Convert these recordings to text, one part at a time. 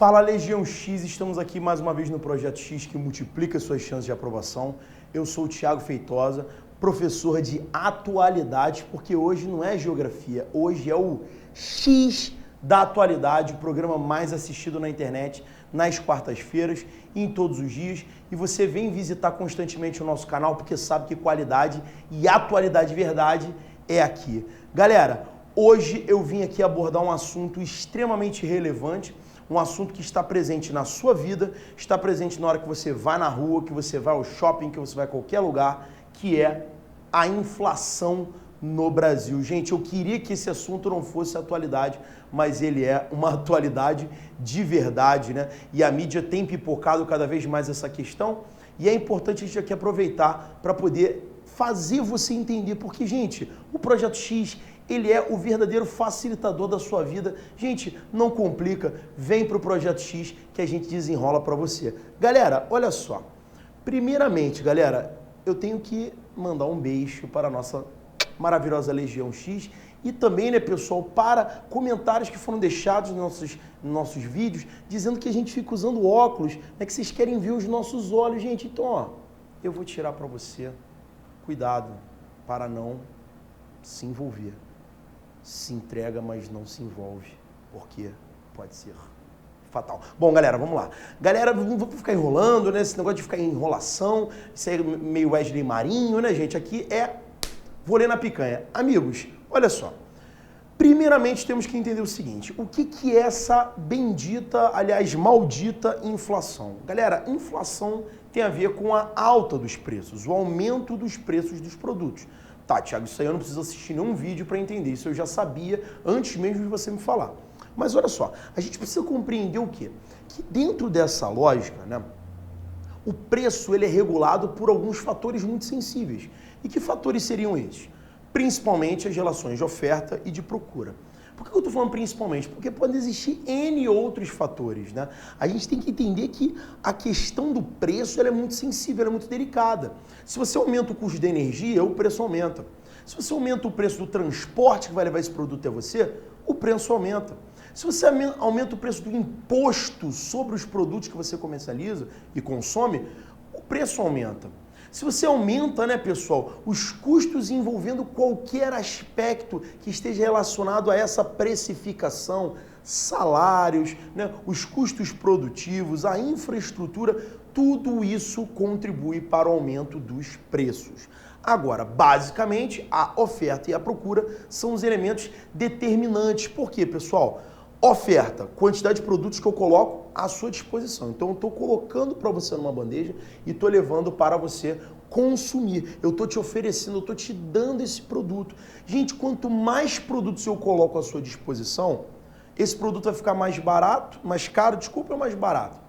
Fala Legião X, estamos aqui mais uma vez no Projeto X que multiplica suas chances de aprovação. Eu sou o Thiago Feitosa, professor de atualidade, porque hoje não é geografia, hoje é o X da atualidade, o programa mais assistido na internet nas quartas-feiras e em todos os dias. E você vem visitar constantemente o nosso canal porque sabe que qualidade e atualidade verdade é aqui. Galera, hoje eu vim aqui abordar um assunto extremamente relevante, um assunto que está presente na sua vida, está presente na hora que você vai na rua, que você vai ao shopping, que você vai a qualquer lugar, que é a inflação no Brasil. Gente, eu queria que esse assunto não fosse atualidade, mas ele é uma atualidade de verdade, né? E a mídia tem pipocado cada vez mais essa questão e é importante a gente aqui aproveitar para poder fazer você entender, porque, gente, o Projeto X, ele é o verdadeiro facilitador da sua vida. Gente, não complica, vem para o Projeto X que a gente desenrola para você. Galera, olha só, primeiramente, galera, eu tenho que mandar um beijo para a nossa maravilhosa Legião X e também, né, pessoal, para comentários que foram deixados nos nossos vídeos, dizendo que a gente fica usando óculos, né, que vocês querem ver os nossos olhos. Gente, então, ó, eu vou tirar para você. Cuidado para não se envolver. Se entrega, mas não se envolve, porque pode ser fatal. Bom, galera, vamos lá. Galera, não vou ficar enrolando, né? Esse negócio de ficar em enrolação, isso aí é meio Wesley Marinho, né, gente? Aqui é vou ler na picanha. Amigos, olha só. Primeiramente, temos que entender o seguinte. O que é essa bendita, aliás, maldita inflação? Galera, inflação tem a ver com a alta dos preços, o aumento dos preços dos produtos. Tá, Thiago, isso aí eu não preciso assistir nenhum vídeo para entender. Isso eu já sabia antes mesmo de você me falar. Mas olha só, a gente precisa compreender o quê? Que dentro dessa lógica, né, o preço ele é regulado por alguns fatores muito sensíveis. E que fatores seriam esses? Principalmente as relações de oferta e de procura. Por que eu estou falando principalmente? Porque podem existir N outros fatores, né? A gente tem que entender que a questão do preço ela é muito sensível, ela é muito delicada. Se você aumenta o custo da energia, o preço aumenta. Se você aumenta o preço do transporte que vai levar esse produto até você, o preço aumenta. Se você aumenta o preço do imposto sobre os produtos que você comercializa e consome, o preço aumenta. Se você aumenta, né, pessoal, os custos envolvendo qualquer aspecto que esteja relacionado a essa precificação, salários, né, os custos produtivos, a infraestrutura, tudo isso contribui para o aumento dos preços. Agora, basicamente, a oferta e a procura são os elementos determinantes. Por quê, pessoal? Oferta, quantidade de produtos que eu coloco à sua disposição. Então, eu estou colocando para você numa bandeja e estou levando para você consumir. Eu estou te oferecendo, eu estou te dando esse produto. Gente, quanto mais produtos eu coloco à sua disposição, esse produto vai ficar mais barato, mais caro, desculpa, ou mais barato?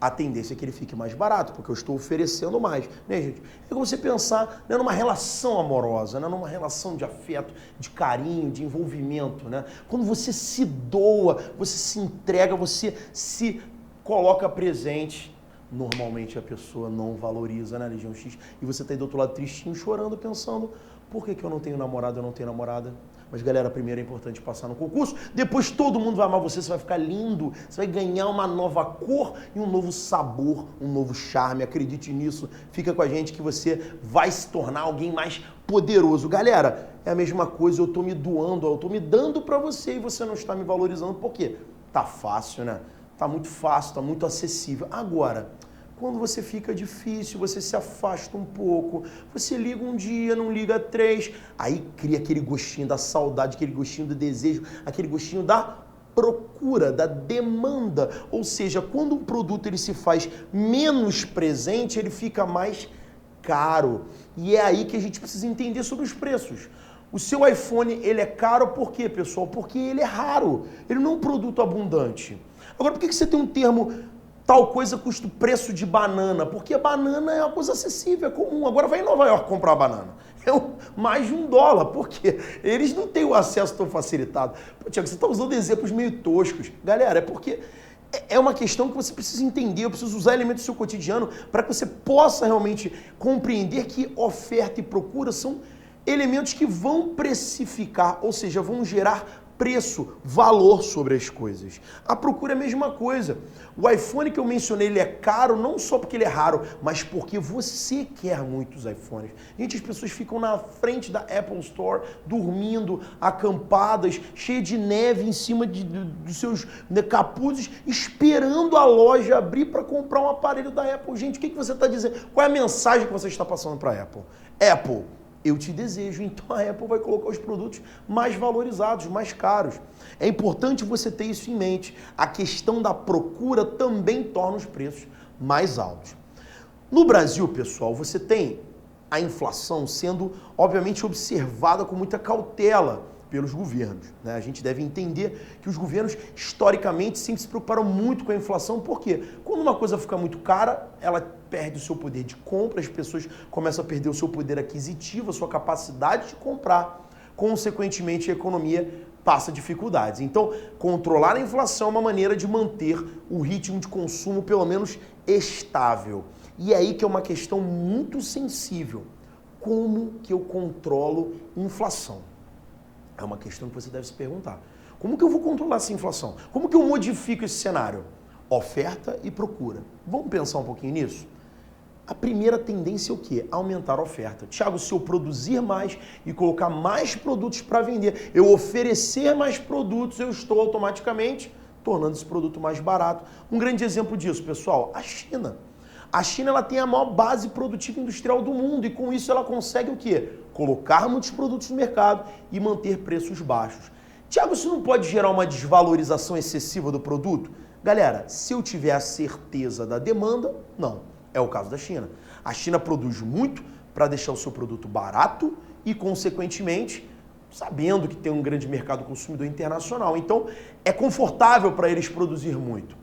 A tendência é que ele fique mais barato, porque eu estou oferecendo mais, né, gente? É como você pensar, né, numa relação amorosa, né, numa relação de afeto, de carinho, de envolvimento, né? Quando você se doa, você se entrega, você se coloca presente, normalmente a pessoa não valoriza, né, Legião X? E você está aí do outro lado tristinho, chorando, pensando, por que eu não tenho namorado, eu não tenho namorada? Mas, galera, primeiro é importante passar no concurso, depois todo mundo vai amar você, você vai ficar lindo, você vai ganhar uma nova cor e um novo sabor, um novo charme, acredite nisso, fica com a gente que você vai se tornar alguém mais poderoso. Galera, é a mesma coisa, eu tô me doando, eu tô me dando pra você e você não está me valorizando, por quê? Tá fácil, né? Tá muito fácil, tá muito acessível. Agora, quando você fica difícil, você se afasta um pouco, você liga um dia, não liga 3, aí cria aquele gostinho da saudade, aquele gostinho do desejo, aquele gostinho da procura, da demanda. Ou seja, quando um produto ele se faz menos presente, ele fica mais caro. E é aí que a gente precisa entender sobre os preços. O seu iPhone, ele é caro por quê, pessoal? Porque ele é raro, ele não é um produto abundante. Agora, por que você tem um termo... Tal coisa custa o preço de banana, porque a banana é uma coisa acessível, é comum. Agora vai em Nova York comprar uma banana. É mais de $1, porque eles não têm o acesso tão facilitado. Pô, Thiago, você está usando exemplos meio toscos. Galera, é porque é uma questão que você precisa entender, eu preciso usar elementos do seu cotidiano para que você possa realmente compreender que oferta e procura são elementos que vão precificar, ou seja, vão gerar preço, valor sobre as coisas. A procura é a mesma coisa. O iPhone que eu mencionei, ele é caro não só porque ele é raro, mas porque você quer muitos iPhones. Gente, as pessoas ficam na frente da Apple Store, dormindo, acampadas, cheia de neve em cima dos seus capuzes, esperando a loja abrir para comprar um aparelho da Apple. Gente, o que você está dizendo? Qual é a mensagem que você está passando para a Apple? Apple, eu te desejo, então a Apple vai colocar os produtos mais valorizados, mais caros. É importante você ter isso em mente. A questão da procura também torna os preços mais altos. No Brasil, pessoal, você tem a inflação sendo, obviamente, observada com muita cautela pelos governos, né? A gente deve entender que os governos, historicamente, sempre se preocuparam muito com a inflação. Por quê? Quando uma coisa fica muito cara, ela perde o seu poder de compra, as pessoas começam a perder o seu poder aquisitivo, a sua capacidade de comprar. Consequentemente, a economia passa dificuldades. Então, controlar a inflação é uma maneira de manter o ritmo de consumo, pelo menos, estável. E é aí que é uma questão muito sensível. Como que eu controlo inflação? É uma questão que você deve se perguntar. Como que eu vou controlar essa inflação? Como que eu modifico esse cenário? Oferta e procura. Vamos pensar um pouquinho nisso? A primeira tendência é o quê? Aumentar a oferta. Tiago, se eu produzir mais e colocar mais produtos para vender, eu oferecer mais produtos, eu estou automaticamente tornando esse produto mais barato. Um grande exemplo disso, pessoal, a China. A China ela tem a maior base produtiva industrial do mundo e com isso ela consegue o quê? Colocar muitos produtos no mercado e manter preços baixos. Tiago, isso não pode gerar uma desvalorização excessiva do produto? Galera, se eu tiver a certeza da demanda, não. É o caso da China. A China produz muito para deixar o seu produto barato e, consequentemente, sabendo que tem um grande mercado consumidor internacional. Então, é confortável para eles produzir muito.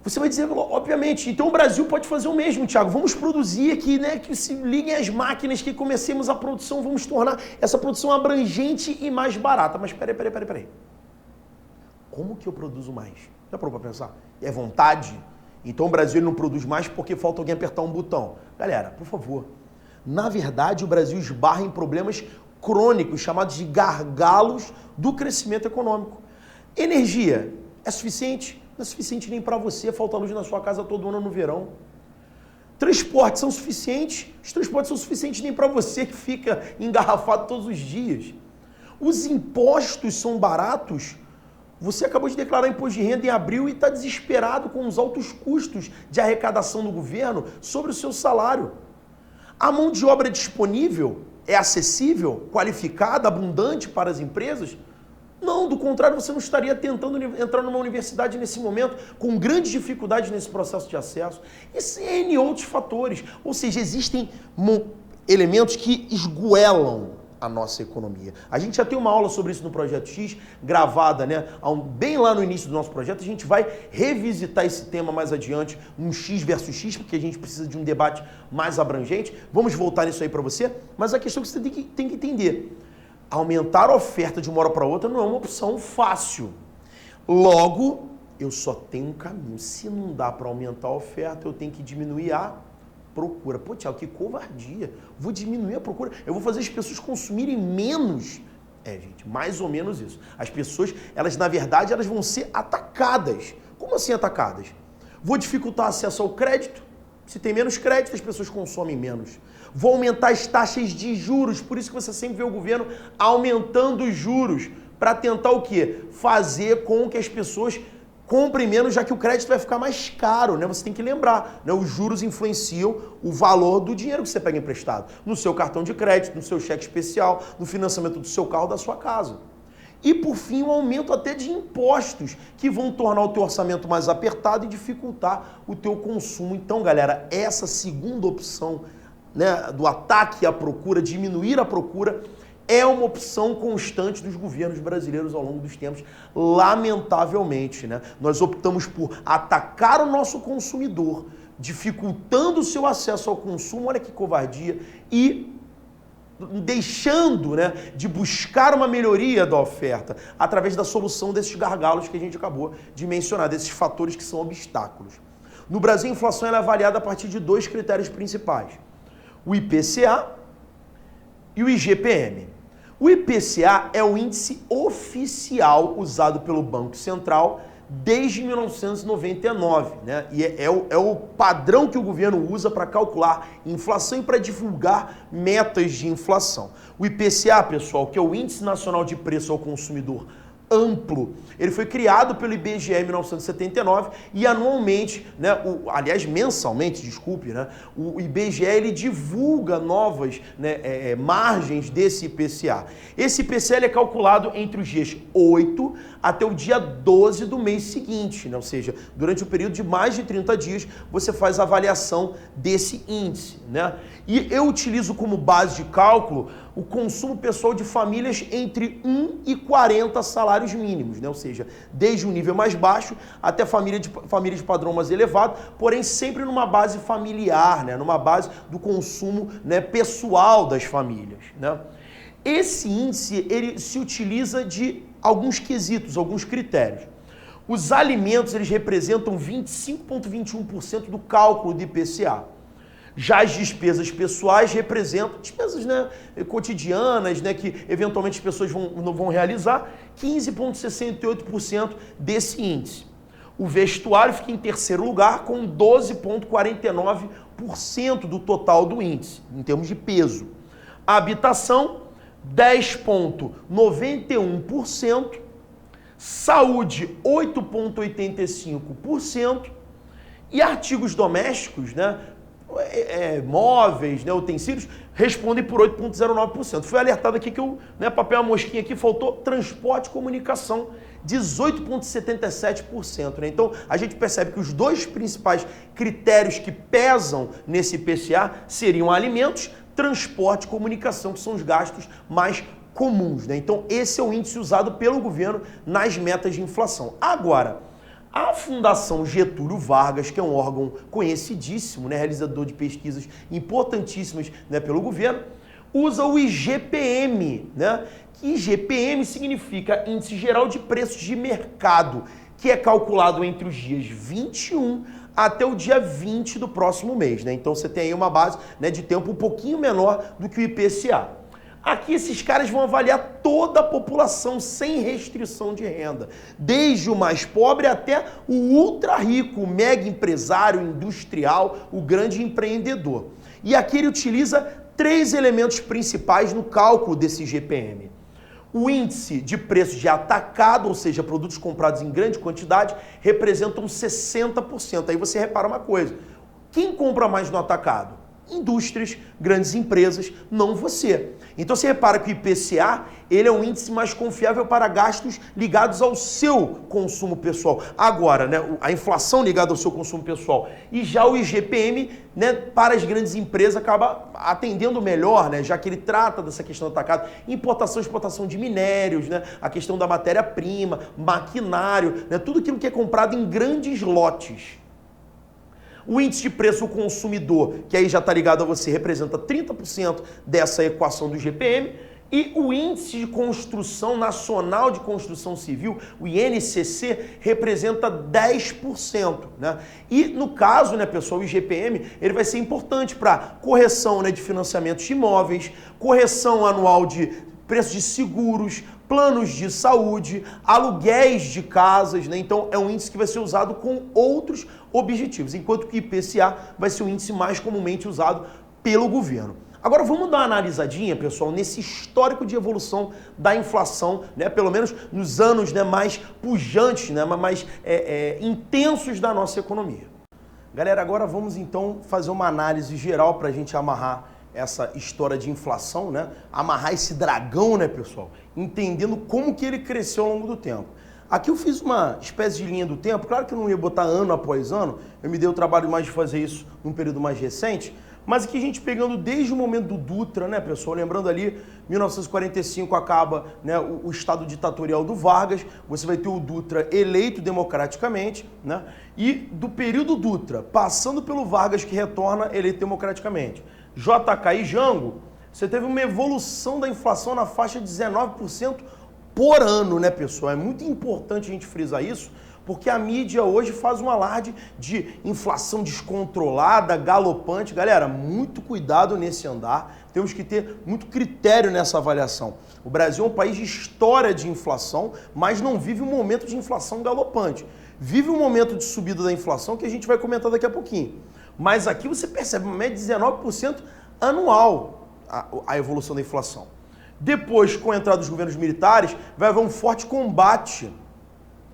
Você vai dizer, obviamente, então o Brasil pode fazer o mesmo, Tiago. Vamos produzir aqui, né? Que se liguem as máquinas, que comecemos a produção, vamos tornar essa produção abrangente e mais barata. Mas peraí. Como que eu produzo mais? Já parou para pensar? É vontade? Então o Brasil não produz mais porque falta alguém apertar um botão. Galera, por favor. Na verdade, o Brasil esbarra em problemas crônicos, chamados de gargalos do crescimento econômico. Energia é suficiente? Não é suficiente nem para você, falta luz na sua casa todo ano no verão. Transportes são suficientes? Os transportes são suficientes nem para você que fica engarrafado todos os dias. Os impostos são baratos? Você acabou de declarar imposto de renda em abril e está desesperado com os altos custos de arrecadação do governo sobre o seu salário. A mão de obra disponível é acessível, qualificada, abundante para as empresas? Não, do contrário, você não estaria tentando entrar numa universidade nesse momento, com grandes dificuldades nesse processo de acesso. E N outros fatores. Ou seja, existem elementos que esgoelam a nossa economia. A gente já tem uma aula sobre isso no Projeto X, gravada, né, bem lá no início do nosso projeto. A gente vai revisitar esse tema mais adiante, um X versus X, porque a gente precisa de um debate mais abrangente. Vamos voltar nisso aí para você, mas a questão que você tem que entender. Aumentar a oferta de uma hora para outra não é uma opção fácil. Logo, eu só tenho um caminho. Se não dá para aumentar a oferta, eu tenho que diminuir a procura. Pô, Tiago, que covardia. Vou diminuir a procura. Eu vou fazer as pessoas consumirem menos. Gente, mais ou menos isso. As pessoas, elas na verdade, elas vão ser atacadas. Como assim atacadas? Vou dificultar acesso ao crédito. Se tem menos crédito, as pessoas consomem menos. Vou aumentar as taxas de juros, por isso que você sempre vê o governo aumentando os juros, para tentar o quê? Fazer com que as pessoas comprem menos, já que o crédito vai ficar mais caro, né? Você tem que lembrar, né? Os juros influenciam o valor do dinheiro que você pega emprestado, no seu cartão de crédito, no seu cheque especial, no financiamento do seu carro, da sua casa. E, por fim, um aumento até de impostos, que vão tornar o teu orçamento mais apertado e dificultar o teu consumo. Então, galera, essa segunda opção, né, do ataque à procura, diminuir a procura, é uma opção constante dos governos brasileiros ao longo dos tempos, lamentavelmente, né? Nós optamos por atacar o nosso consumidor, dificultando o seu acesso ao consumo, olha que covardia, e deixando, né, de buscar uma melhoria da oferta através da solução desses gargalos que a gente acabou de mencionar, desses fatores que são obstáculos. No Brasil, a inflação é avaliada a partir de 2 critérios principais: o IPCA e o IGPM. O IPCA é o índice oficial usado pelo Banco Central desde 1999, né? E é o padrão que o governo usa para calcular inflação e para divulgar metas de inflação. O IPCA, pessoal, que é o Índice Nacional de Preço ao Consumidor Amplo, ele foi criado pelo IBGE em 1979 e anualmente, né, aliás, mensalmente, desculpe, né, o IBGE ele divulga novas, né, margens desse IPCA. Esse IPCA ele é calculado entre os dias 8 até o dia 12 do mês seguinte, né, ou seja, durante um período de mais de 30 dias você faz a avaliação desse índice, né? E eu utilizo como base de cálculo o consumo pessoal de famílias entre 1 e 40 salários mínimos, né? Ou seja, desde um nível mais baixo até famílias de padrão mais elevado, porém sempre numa base familiar, né? Numa base do consumo, né, pessoal das famílias, né? Esse índice ele se utiliza de alguns quesitos, alguns critérios. Os alimentos eles representam 25,21% do cálculo do IPCA. Já as despesas pessoais representam despesas, né, cotidianas, né, que eventualmente as pessoas vão realizar, 15,68% desse índice. O vestuário fica em terceiro lugar com 12,49% do total do índice, em termos de peso. A habitação, 10,91%. Saúde, 8,85%. E artigos domésticos, né, móveis, né, utensílios, respondem por 8,09%. Foi alertado aqui que eu, né, papel a mosquinha aqui, faltou transporte e comunicação, 18,77%. Né? Então, a gente percebe que os dois principais critérios que pesam nesse IPCA seriam alimentos, transporte e comunicação, que são os gastos mais comuns. Né? Então, esse é o índice usado pelo governo nas metas de inflação. Agora, a Fundação Getúlio Vargas, que é um órgão conhecidíssimo, né, realizador de pesquisas importantíssimas, né, pelo governo, usa o IGPM, né? Que IGPM significa Índice Geral de Preços de Mercado, que é calculado entre os dias 21 até o dia 20 do próximo mês. Né? Então você tem aí uma base, né, de tempo um pouquinho menor do que o IPCA. Aqui esses caras vão avaliar toda a população sem restrição de renda, desde o mais pobre até o ultra rico, o mega empresário, industrial, o grande empreendedor. E aqui ele utiliza 3 elementos principais no cálculo desse IGPM. O índice de preços de atacado, ou seja, produtos comprados em grande quantidade, representam 60%. Aí você repara uma coisa, quem compra mais no atacado? Indústrias, grandes empresas, não você. Então você repara que o IPCA ele é um índice mais confiável para gastos ligados ao seu consumo pessoal. Agora, né, a inflação ligada ao seu consumo pessoal. E já o IGPM, né, para as grandes empresas, acaba atendendo melhor, né, já que ele trata dessa questão do atacado. Importação e exportação de minérios, né, a questão da matéria-prima, maquinário, né, tudo aquilo que é comprado em grandes lotes. O índice de preço ao consumidor, que aí já está ligado a você, representa 30% dessa equação do IGPM. E o índice de construção nacional de construção civil, o INCC, representa 10%. Né? E no caso, né, pessoal, o IGPM ele vai ser importante para correção, né, de financiamentos de imóveis, correção anual de preços de seguros, planos de saúde, aluguéis de casas, né? Então é um índice que vai ser usado com outros objetivos, enquanto que o IPCA vai ser o índice mais comumente usado pelo governo. Agora vamos dar uma analisadinha, pessoal, nesse histórico de evolução da inflação, né? Pelo menos nos anos, né, mais pujantes, né, mais intensos da nossa economia. Galera, agora vamos então fazer uma análise geral para a gente amarrar essa história de inflação, né? Amarrar esse dragão, né, pessoal? Entendendo como que ele cresceu ao longo do tempo. Aqui eu fiz uma espécie de linha do tempo, claro que eu não ia botar ano após ano, eu me dei o trabalho mais de fazer isso num período mais recente, mas aqui a gente pegando desde o momento do Dutra, né, pessoal? Lembrando ali, 1945 acaba, né, o estado ditatorial do Vargas, você vai ter o Dutra eleito democraticamente, né? E do período Dutra, passando pelo Vargas que retorna eleito democraticamente, JK e Jango, você teve uma evolução da inflação na faixa de 19% por ano, né, pessoal? É muito importante a gente frisar isso, Porque a mídia hoje faz um alarde de inflação descontrolada, galopante. Galera, muito cuidado nesse andar. Temos que ter muito critério nessa avaliação. O Brasil é um país de história de inflação, mas não vive um momento de inflação galopante. Vive um momento de subida da inflação que a gente vai comentar daqui a pouquinho. Mas aqui você percebe uma média de 19% anual a evolução da inflação. Depois, com a entrada dos governos militares, vai haver um forte combate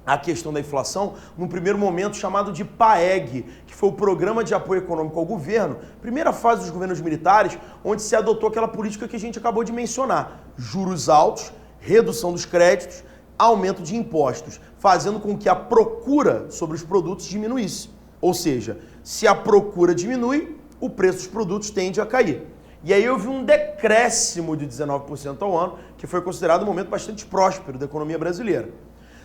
à questão da inflação, num primeiro momento chamado de PAEG, que foi o Programa de Apoio Econômico ao Governo, primeira fase dos governos militares, onde se adotou aquela política que a gente acabou de mencionar: juros altos, redução dos créditos, aumento de impostos, fazendo com que a procura sobre os produtos diminuísse. Ou seja, se a procura diminui, o preço dos produtos tende a cair. E aí houve um decréscimo de 19% ao ano, que foi considerado um momento bastante próspero da economia brasileira.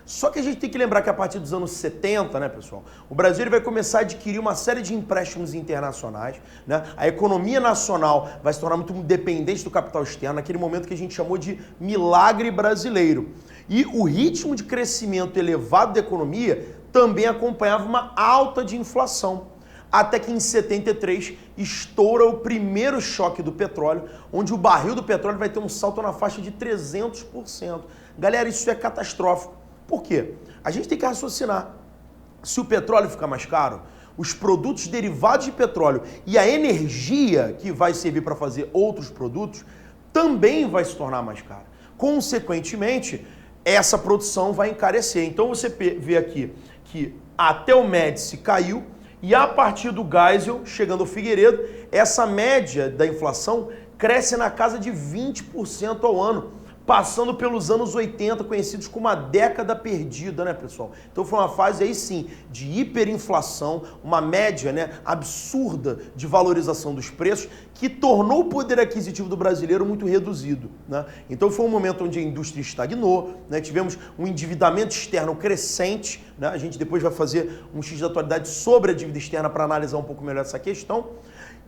Só que a gente tem que lembrar que a partir dos anos 70, né, pessoal, o Brasil vai começar a adquirir uma série de empréstimos internacionais, né? A economia nacional vai se tornar muito dependente do capital externo, naquele momento que a gente chamou de milagre brasileiro. E o ritmo de crescimento elevado da economia também acompanhava uma alta de inflação. Até que em 73 estoura o primeiro choque do petróleo, onde o barril do petróleo vai ter um salto na faixa de 300%. Galera, isso é catastrófico. Por quê? A gente tem que raciocinar. Se o petróleo ficar mais caro, os produtos derivados de petróleo e a energia que vai servir para fazer outros produtos também vai se tornar mais cara. Consequentemente, essa produção vai encarecer. Então você vê aqui que até o Médici caiu, e a partir do Geisel, chegando ao Figueiredo, essa média da inflação cresce na casa de 20% ao ano, passando pelos anos 80, conhecidos como a década perdida, né, pessoal? Então foi uma fase aí sim de hiperinflação, uma média, né, absurda de valorização dos preços, que tornou o poder aquisitivo do brasileiro muito reduzido, né? Então foi um momento onde a indústria estagnou, né? Tivemos um endividamento externo crescente, né? A gente depois vai fazer um X de atualidade sobre a dívida externa para analisar um pouco melhor essa questão.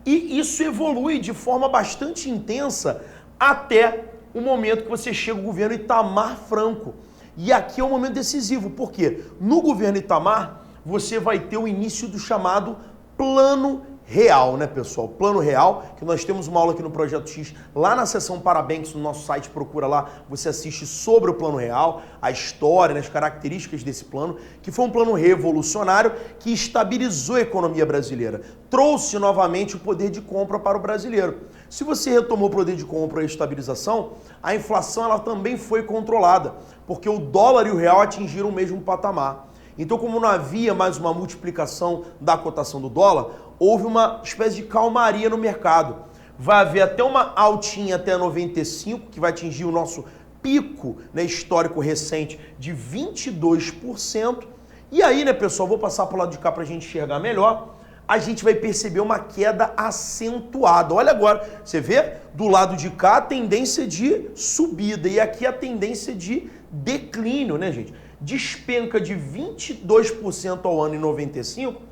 E isso evolui de forma bastante intensa até o momento que você chega ao governo Itamar Franco. E aqui é um momento decisivo, porque no governo Itamar você vai ter o início do chamado Plano Real, né, pessoal? Plano Real, que nós temos uma aula aqui no Projeto X, lá na seção Parabéns, no nosso site, procura lá, você assiste sobre o Plano Real, a história, né, as características desse plano, que foi um plano revolucionário que estabilizou a economia brasileira, trouxe novamente o poder de compra para o brasileiro. Se você retomou o poder de compra e a estabilização, a inflação ela também foi controlada, porque o dólar e o real atingiram o mesmo patamar. Então, como não havia mais uma multiplicação da cotação do dólar, houve uma espécie de calmaria no mercado. Vai haver até uma altinha até 95, que vai atingir o nosso pico, né, histórico recente de 22%. E aí, né, pessoal, vou passar para o lado de cá para a gente enxergar melhor. A gente vai perceber uma queda acentuada. Olha agora, você vê do lado de cá a tendência de subida e aqui a tendência de declínio, né, gente? Despenca de 22% ao ano em 95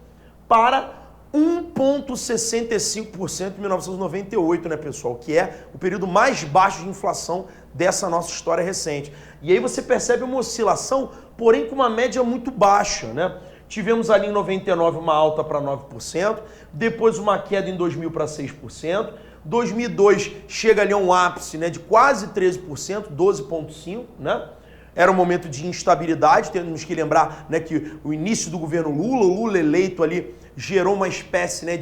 para 1,65% em 1998, né, pessoal? Que é o período mais baixo de inflação dessa nossa história recente. E aí você percebe uma oscilação, porém com uma média muito baixa, né? Tivemos ali em 99 uma alta para 9%, depois uma queda em 2000 para 6%, 2002 chega ali a um ápice, né, de quase 13%, 12,5%, né? Era um momento de instabilidade, temos que lembrar, né, que o início do governo Lula, o Lula eleito ali, gerou uma espécie, né,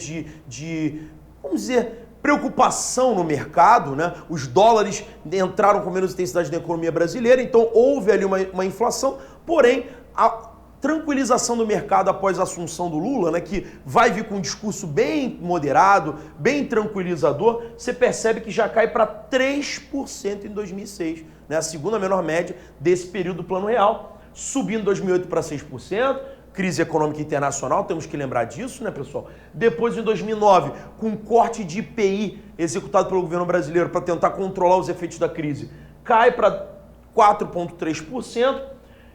vamos dizer, preocupação no mercado, né? Os dólares entraram com menos intensidade na economia brasileira, então houve ali uma inflação, porém a tranquilização do mercado após a assunção do Lula, né, que vai vir com um discurso bem moderado, bem tranquilizador, você percebe que já cai para 3% em 2006, né, a segunda menor média desse período do Plano Real, subindo em 2008 para 6%, crise econômica internacional, temos que lembrar disso, né, pessoal? Depois, em 2009, com um corte de IPI executado pelo governo brasileiro para tentar controlar os efeitos da crise, cai para 4,3%.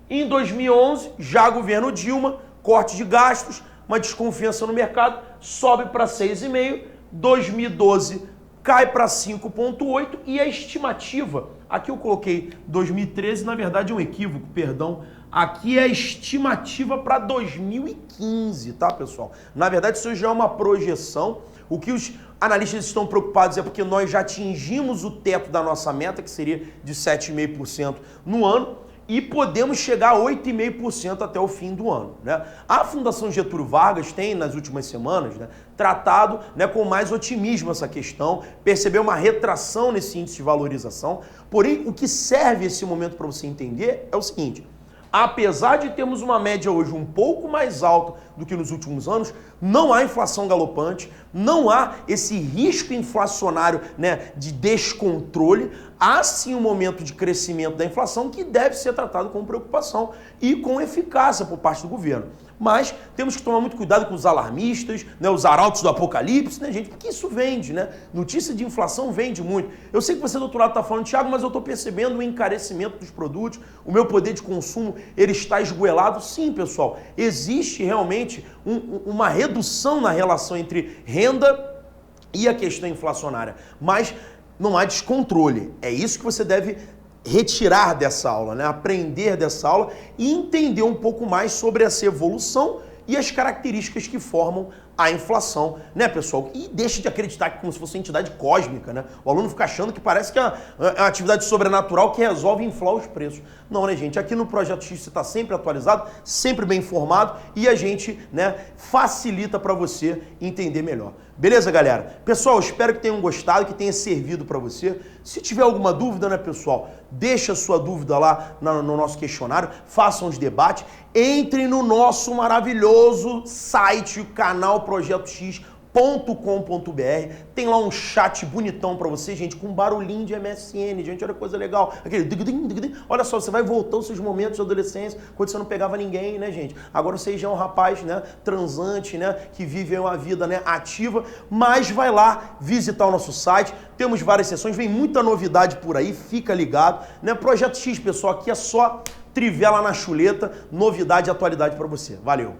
Em 2011, já governo Dilma, corte de gastos, uma desconfiança no mercado, sobe para 6,5%. 2012 cai para 5,8%. E a estimativa, aqui eu coloquei 2013, na verdade é um equívoco, perdão, Aqui é a estimativa para 2015, tá, pessoal? Na verdade, isso já é uma projeção. O que os analistas estão preocupados é porque nós já atingimos o teto da nossa meta, que seria de 7,5% no ano, e podemos chegar a 8,5% até o fim do ano, né? A Fundação Getúlio Vargas tem, nas últimas semanas, né, tratado, né, com mais otimismo essa questão, percebeu uma retração nesse índice de valorização. Porém, o que serve esse momento para você entender é o seguinte: apesar de termos uma média hoje um pouco mais alta do que nos últimos anos, não há inflação galopante, não há esse risco inflacionário, né, de descontrole. Há sim um momento de crescimento da inflação que deve ser tratado com preocupação e com eficácia por parte do governo. Mas temos que tomar muito cuidado com os alarmistas, né, os arautos do apocalipse, né, gente? Porque isso vende, né? Notícia de inflação vende muito. Eu sei que você do outro lado está falando, Thiago, mas eu estou percebendo o encarecimento dos produtos, o meu poder de consumo, ele está esgoelado. Sim, pessoal, existe realmente uma redução na relação entre renda e a questão inflacionária, mas não há descontrole. É isso que você deve retirar dessa aula, né? Aprender dessa aula e entender um pouco mais sobre essa evolução e as características que formam a inflação, né, pessoal? E deixa de acreditar que como se fosse uma entidade cósmica, né? O aluno fica achando que parece que é uma atividade sobrenatural que resolve inflar os preços. Não, né, gente? Aqui no Projeto X você está sempre atualizado, sempre bem informado e a gente, né, facilita para você entender melhor. Beleza, galera? Pessoal, espero que tenham gostado, que tenha servido para você. Se tiver alguma dúvida, né, pessoal, deixa a sua dúvida lá no nosso questionário, façam os debates, entrem no nosso maravilhoso site, o canal projetox.com.br. Tem lá um chat bonitão pra você, gente, com barulhinho de MSN, gente, olha que coisa legal. Aquele dig-dig, dig-dig. Olha só, você vai voltar aos seus momentos de adolescência, quando você não pegava ninguém, né, gente? Agora você já é um rapaz, né, transante, né, que vive uma vida, né, ativa, mas vai lá visitar o nosso site. Temos várias sessões, vem muita novidade por aí, fica ligado, né? Projeto X, pessoal, aqui é só trivela na chuleta, novidade e atualidade pra você. Valeu!